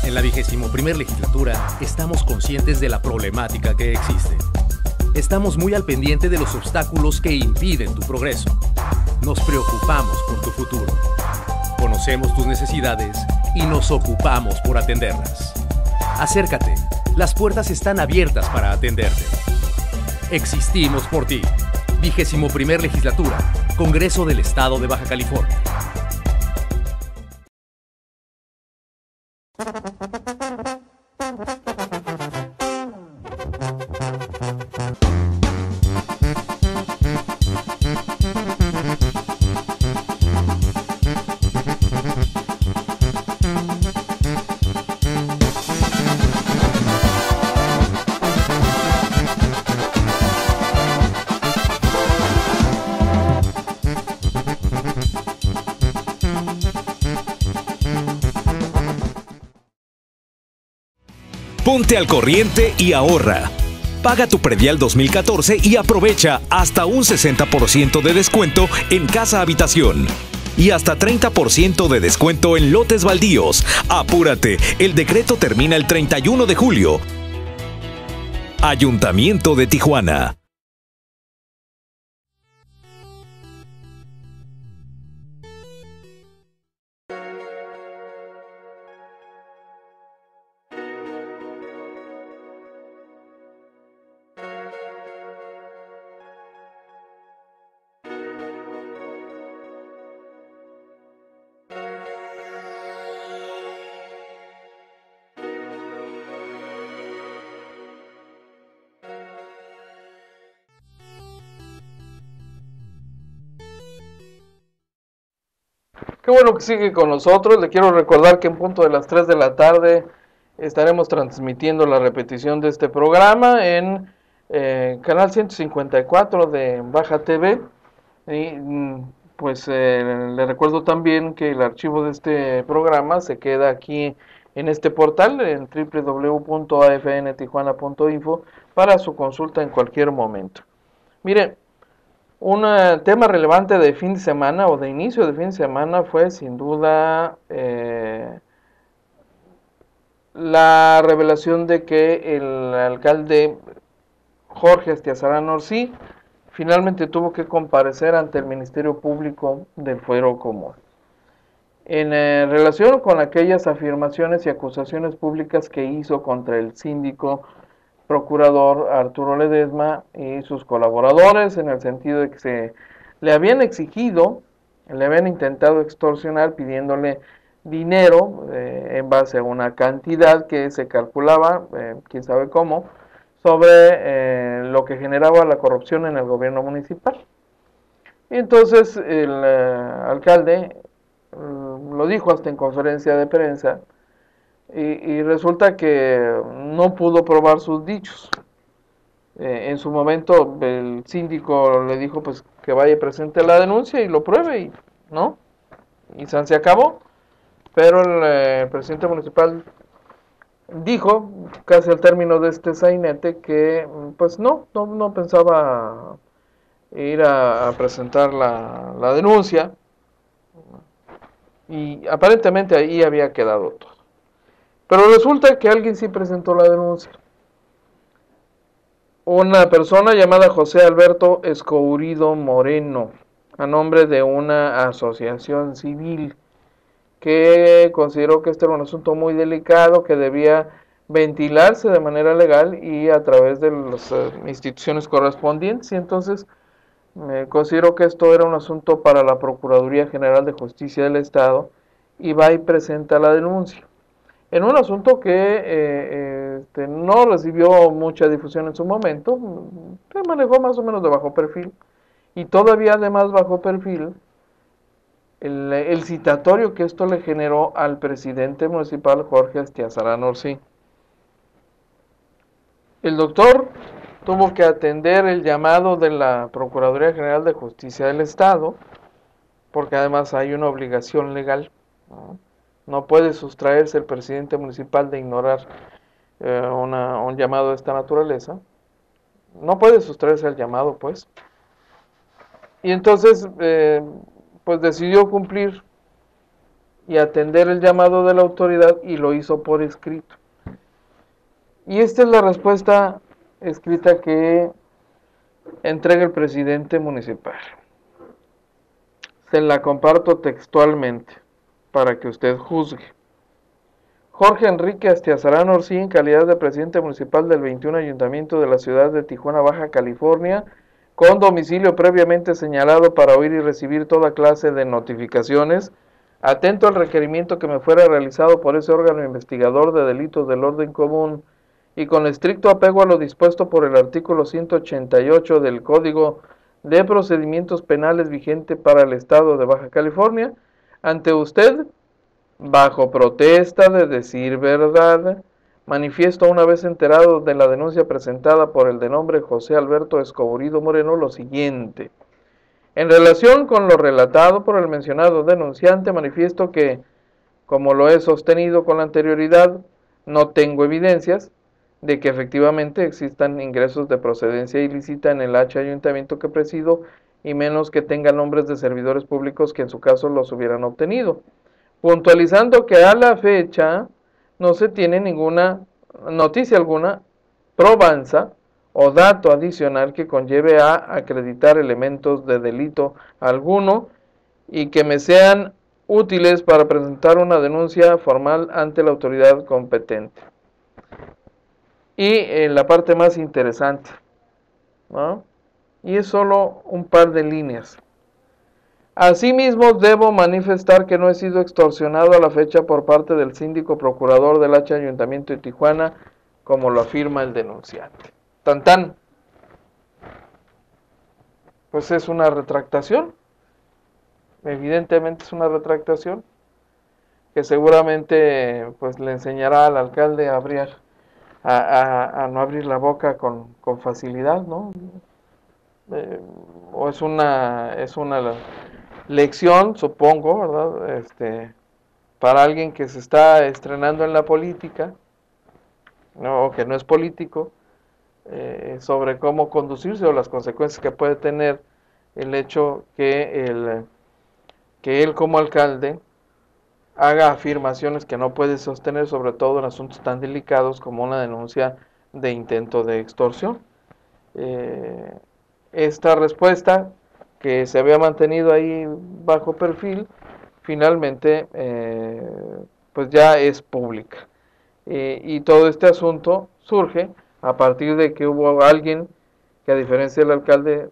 En la 21ª legislatura estamos conscientes de la problemática que existe. Estamos muy al pendiente de los obstáculos que impiden tu progreso. Nos preocupamos por tu futuro. Conocemos tus necesidades y nos ocupamos por atenderlas. Acércate, las puertas están abiertas para atenderte. Existimos por ti. 21ª legislatura, Congreso del Estado de Baja California. Ponte al corriente y ahorra. Paga tu predial 2014 y aprovecha hasta un 60% de descuento en casa habitación. Y hasta 30% de descuento en lotes baldíos. Apúrate, el decreto termina el 31 de julio. Ayuntamiento de Tijuana. Qué bueno que sigue con nosotros. Le quiero recordar que en punto de las 3 de la tarde estaremos transmitiendo la repetición de este programa en canal 154 de Baja TV. Y pues le recuerdo también que el archivo de este programa se queda aquí en este portal, en www.afntijuana.info, para su consulta en cualquier momento. Mire, un tema relevante de fin de semana o de inicio de fin de semana fue sin duda la revelación de que el alcalde Jorge Astiazarán Orsi finalmente tuvo que comparecer ante el Ministerio Público del Fuero Común. En relación con aquellas afirmaciones y acusaciones públicas que hizo contra el síndico procurador Arturo Ledesma y sus colaboradores, en el sentido de que se le habían exigido, le habían intentado extorsionar pidiéndole dinero en base a una cantidad que se calculaba, quién sabe cómo, sobre lo que generaba la corrupción en el gobierno municipal. Y entonces el alcalde lo dijo hasta en conferencia de prensa, y resulta que no pudo probar sus dichos. En su momento el síndico le dijo pues que vaya y presente la denuncia y lo pruebe, y no, y se acabó. Pero el presidente municipal dijo, casi al término de este sainete, que pues no pensaba ir a presentar la denuncia, y aparentemente ahí había quedado todo. Pero resulta que alguien sí presentó la denuncia. Una persona llamada José Alberto Escourido Moreno, a nombre de una asociación civil, que consideró que este era un asunto muy delicado, que debía ventilarse de manera legal y a través de las instituciones correspondientes, y entonces consideró que esto era un asunto para la Procuraduría General de Justicia del Estado, y va y presenta la denuncia. En un asunto que no recibió mucha difusión en su momento, se manejó más o menos de bajo perfil, y todavía además bajo perfil el citatorio que esto le generó al presidente municipal Jorge Astiazarán Orsi. El doctor tuvo que atender el llamado de la Procuraduría General de Justicia del Estado, porque además hay una obligación legal, ¿no? No puede sustraerse el presidente municipal de ignorar un llamado de esta naturaleza. No puede sustraerse al llamado, pues. Y entonces, pues decidió cumplir y atender el llamado de la autoridad, y lo hizo por escrito. Y esta es la respuesta escrita que entrega el presidente municipal. Se la comparto textualmente para que usted juzgue. Jorge Enrique Astiazarán Orsi, en calidad de presidente municipal del 21 Ayuntamiento de la ciudad de Tijuana, Baja California, con domicilio previamente señalado para oír y recibir toda clase de notificaciones, atento al requerimiento que me fuera realizado por ese órgano investigador de delitos del orden común, y con estricto apego a lo dispuesto por el artículo 188 del Código de Procedimientos Penales vigente para el Estado de Baja California, ante usted, bajo protesta de decir verdad, manifiesto, una vez enterado de la denuncia presentada por el de nombre José Alberto Escourido Moreno, lo siguiente. En relación con lo relatado por el mencionado denunciante, manifiesto que, como lo he sostenido con la anterioridad, no tengo evidencias de que efectivamente existan ingresos de procedencia ilícita en el ayuntamiento que presido, y menos que tenga nombres de servidores públicos que en su caso los hubieran obtenido, puntualizando que a la fecha no se tiene ninguna noticia alguna, probanza o dato adicional que conlleve a acreditar elementos de delito alguno y que me sean útiles para presentar una denuncia formal ante la autoridad competente. Y la parte más interesante, ¿no? Y es solo un par de líneas. Asimismo, debo manifestar que no he sido extorsionado a la fecha por parte del síndico procurador del Ayuntamiento de Tijuana, como lo afirma el denunciante. Tan tan. Pues es una retractación. Evidentemente es una retractación que seguramente pues le enseñará al alcalde a a no abrir la boca con facilidad, ¿no? O es una lección, supongo, ¿verdad? Para alguien que se está estrenando en la política, ¿no? O que no es político, sobre cómo conducirse o las consecuencias que puede tener el hecho que él como alcalde haga afirmaciones que no puede sostener, sobre todo en asuntos tan delicados como una denuncia de intento de extorsión. Esta respuesta, que se había mantenido ahí bajo perfil, finalmente pues ya es pública. Y todo este asunto surge a partir de que hubo alguien que, a diferencia del alcalde,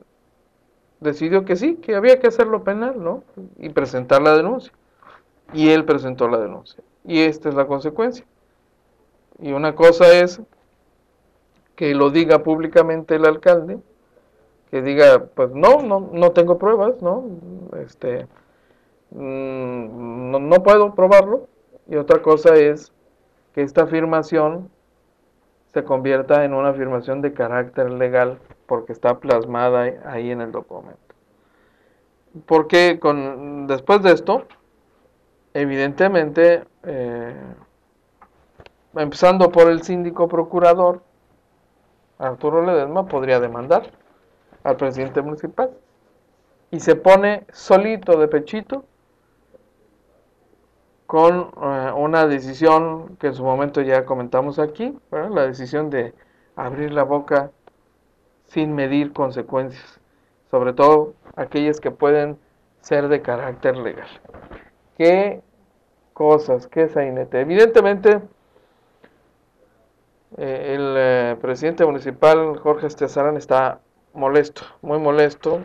decidió que sí, que había que hacerlo penal, ¿no? Y presentar la denuncia. Y él presentó la denuncia. Y esta es la consecuencia. Y una cosa es que lo diga públicamente el alcalde, que diga, pues no tengo pruebas, ¿no? No puedo probarlo. Y otra cosa es que esta afirmación se convierta en una afirmación de carácter legal porque está plasmada ahí en el documento. Porque después de esto, evidentemente, empezando por el síndico procurador, Arturo Ledesma podría demandar al presidente municipal y se pone solito de pechito con una decisión que en su momento ya comentamos aquí, ¿verdad? La decisión de abrir la boca sin medir consecuencias, sobre todo aquellas que pueden ser de carácter legal. ¿Qué cosas? ¿Qué sainete? Evidentemente, el presidente municipal, Jorge Estezarán, está molesto, muy molesto,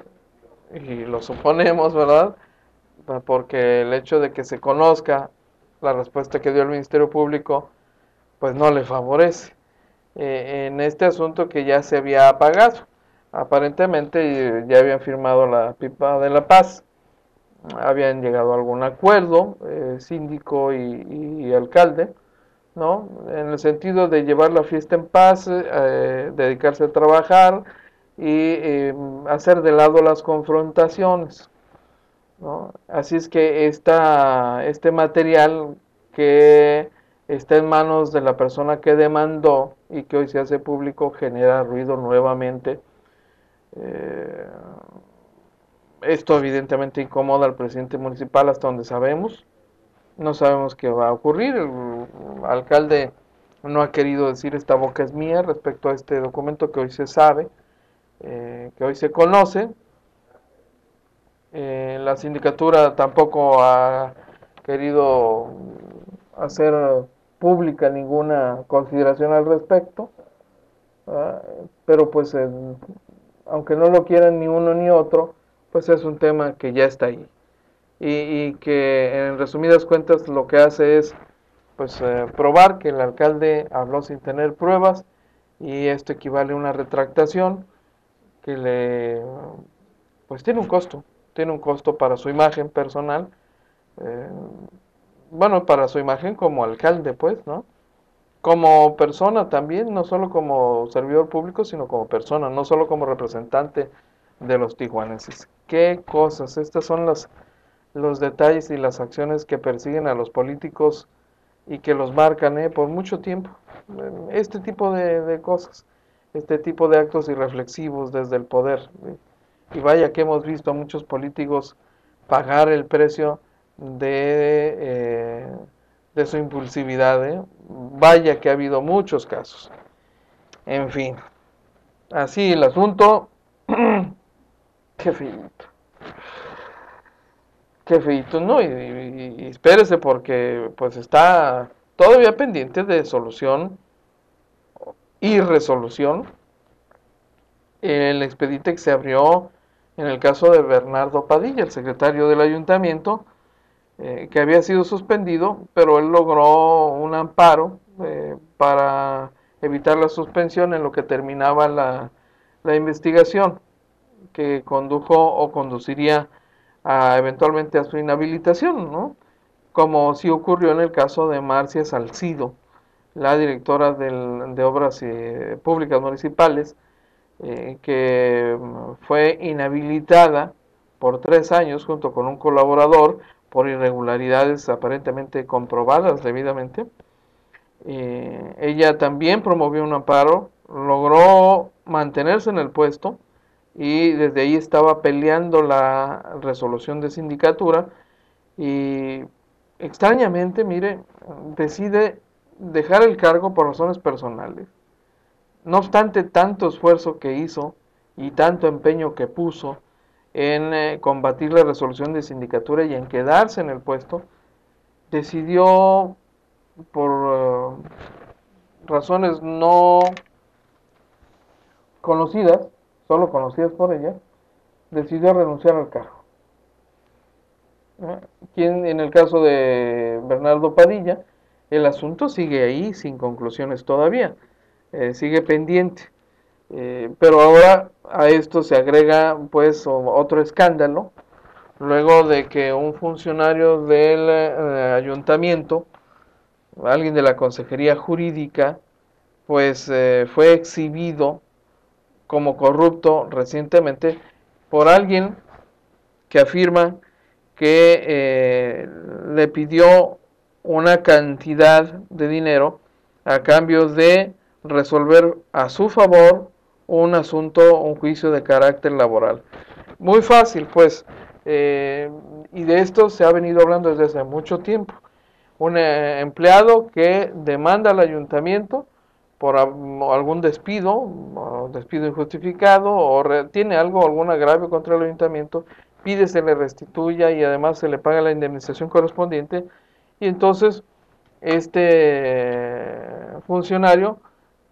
y lo suponemos, ¿verdad? Porque el hecho de que se conozca la respuesta que dio el Ministerio Público, pues no le favorece en este asunto que ya se había apagado. Aparentemente ya habían firmado la pipa de la paz, habían llegado a algún acuerdo, síndico y alcalde, ¿no? En el sentido de llevar la fiesta en paz, dedicarse a trabajar y hacer de lado las confrontaciones, ¿no? Así es que este material que está en manos de la persona que demandó y que hoy se hace público genera ruido nuevamente. Esto evidentemente incomoda al presidente municipal hasta donde sabemos. No sabemos qué va a ocurrir. El alcalde no ha querido decir esta boca es mía respecto a este documento que hoy se sabe, que hoy se conoce. La sindicatura tampoco ha querido hacer pública ninguna consideración al respecto, pero pues aunque no lo quieran ni uno ni otro, pues es un tema que ya está ahí y que en resumidas cuentas lo que hace es pues probar que el alcalde habló sin tener pruebas y esto equivale a una retractación que pues tiene un costo para su imagen personal, bueno, para su imagen como alcalde, pues, ¿no? Como persona también, no solo como servidor público, sino como persona, no solo como representante de los tijuanenses. ¿Qué cosas? Estas son los detalles y las acciones que persiguen a los políticos y que los marcan por mucho tiempo. Este tipo de cosas, este tipo de actos irreflexivos desde el poder. Y vaya que hemos visto a muchos políticos pagar el precio de su impulsividad. Vaya que ha habido muchos casos. En fin, así el asunto. Qué feíto. Qué feíto, ¿no? Y espérese porque pues está todavía pendiente de solución y resolución el expediente que se abrió en el caso de Bernardo Padilla, el secretario del ayuntamiento, que había sido suspendido, pero él logró un amparo para evitar la suspensión en lo que terminaba la investigación que condujo o conduciría eventualmente a su inhabilitación, ¿no? Como sí ocurrió en el caso de Marcia Salcido, la directora de Obras Públicas Municipales, que fue inhabilitada por 3 años junto con un colaborador por irregularidades aparentemente comprobadas debidamente. Ella también promovió un amparo, logró mantenerse en el puesto y desde ahí estaba peleando la resolución de sindicatura y extrañamente, mire, decide dejar el cargo por razones personales. No obstante tanto esfuerzo que hizo y tanto empeño que puso en combatir la resolución de sindicatura y en quedarse en el puesto, decidió por razones no conocidas, solo conocidas por ella, decidió renunciar al cargo. Quien, en el caso de Bernardo Padilla, el asunto sigue ahí sin conclusiones todavía, sigue pendiente. Pero ahora a esto se agrega pues otro escándalo, luego de que un funcionario del ayuntamiento, alguien de la Consejería Jurídica, pues fue exhibido como corrupto recientemente por alguien que afirma que le pidió una cantidad de dinero a cambio de resolver a su favor un asunto, un juicio de carácter laboral. Muy fácil, pues, y de esto se ha venido hablando desde hace mucho tiempo. Un empleado que demanda al ayuntamiento por algún despido injustificado, o tiene algún agravio contra el ayuntamiento, pide se le restituya y además se le paga la indemnización correspondiente, y entonces este funcionario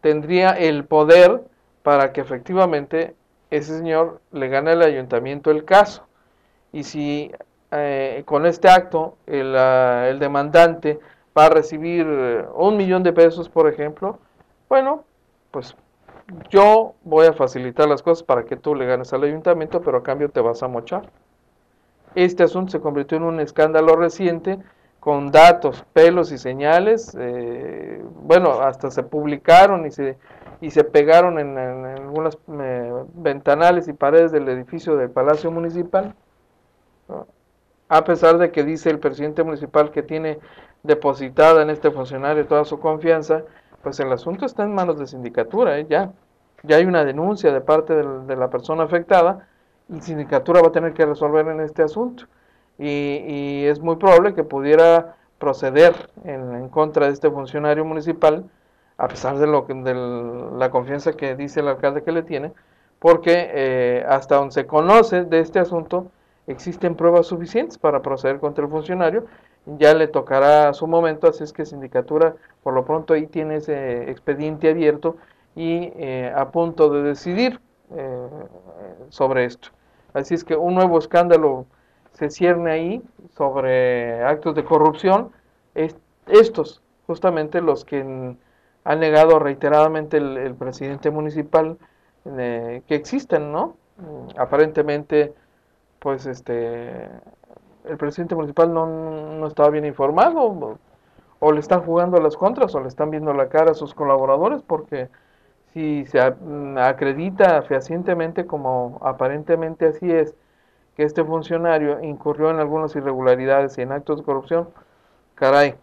tendría el poder para que efectivamente ese señor le gane al ayuntamiento el caso. Y si con este acto el demandante va a recibir 1,000,000 de pesos, por ejemplo, bueno, pues yo voy a facilitar las cosas para que tú le ganes al ayuntamiento, pero a cambio te vas a mochar. Este asunto se convirtió en un escándalo reciente, con datos, pelos y señales, bueno, hasta se publicaron y se pegaron en algunas ventanales y paredes del edificio del Palacio Municipal, ¿no? A pesar de que dice el presidente municipal que tiene depositada en este funcionario toda su confianza, pues el asunto está en manos de sindicatura, ya hay una denuncia de parte de la persona afectada, y sindicatura va a tener que resolver en este asunto. Y es muy probable que pudiera proceder en contra de este funcionario municipal, a pesar de la confianza que dice el alcalde que le tiene, porque hasta donde se conoce de este asunto, existen pruebas suficientes para proceder contra el funcionario. Ya le tocará su momento, así es que sindicatura por lo pronto ahí tiene ese expediente abierto y a punto de decidir sobre esto. Así es que un nuevo escándalo se cierne ahí sobre actos de corrupción, estos justamente los que ha negado reiteradamente el presidente municipal que existen, ¿no? Aparentemente, pues el presidente municipal no estaba bien informado, o le están jugando a las contras, o le están viendo la cara a sus colaboradores, porque si se acredita fehacientemente, como aparentemente así es, que este funcionario incurrió en algunas irregularidades y en actos de corrupción, caray,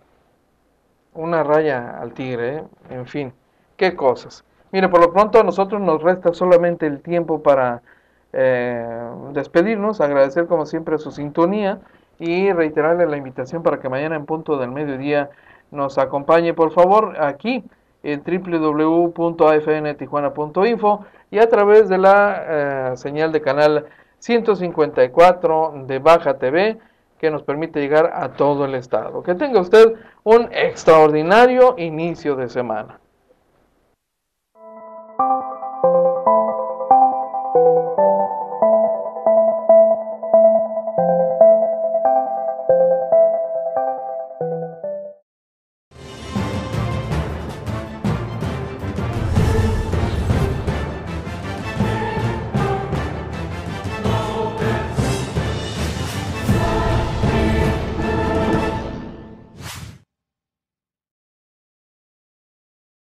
una raya al tigre, en fin, qué cosas. Mire, por lo pronto a nosotros nos resta solamente el tiempo para despedirnos, agradecer como siempre su sintonía y reiterarle la invitación para que mañana en punto del mediodía nos acompañe, por favor, aquí en www.afntijuana.info y a través de la señal de canal 154 de Baja TV, que nos permite llegar a todo el estado. Que tenga usted un extraordinario inicio de semana.